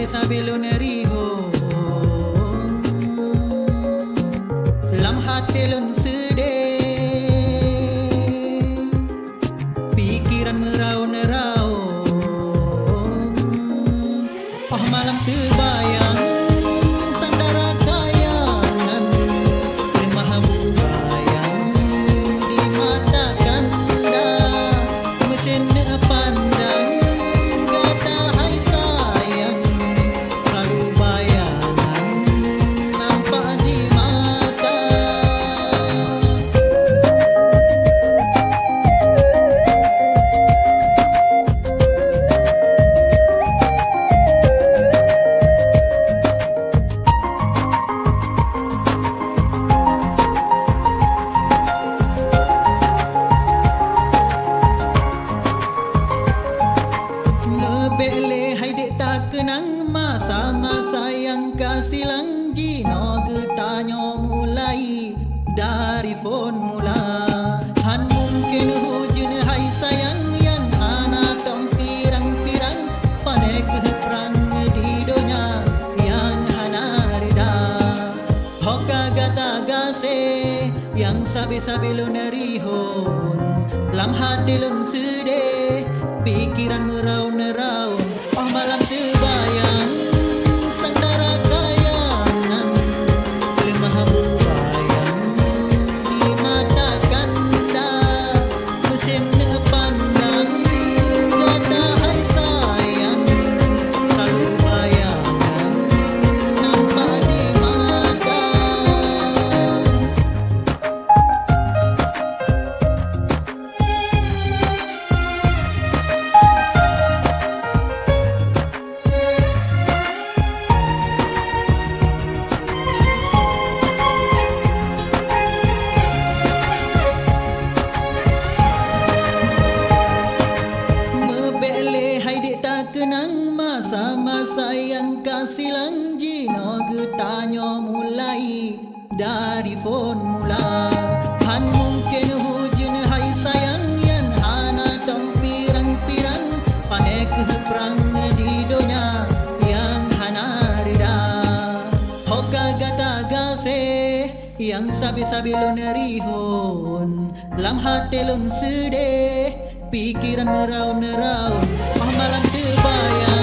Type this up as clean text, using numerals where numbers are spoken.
sabi-sabi lo nerihon lam hati lon sedih pikiran meraung-raung oh malam terbayang sandara kayangan remah bayang di mata kanda mesin pandang kata hai sayang selalu bayangan nampak di mata Lebele hai dek tak kenang masa-masa yang kasilang jino getanyo mulai dari phone mula han mungkin hujun hai sayang yang ana tong pirang-pirang pandai keperang di dunia yang hana rida hoka gata gase yang sabi-sabi lo nerihon lam hati lon sedih pikiran meraung-raung oh malam terbayang sandara kayangan lemah bayang di mata kanda mesin pandang kata hai sayang selalu bayangan nampak di mata. Kenang masa-masa yang kasilang jino getanyo mulai dari phone mula han mungkin hujun hai sayang yang hana tong pirang-pirang pandai keperang di dunia yang hana rida hoka gata gase yang sabi-sabi lo nerihon lam hati lon sedih pikiran meraung-raung oh malam terbayang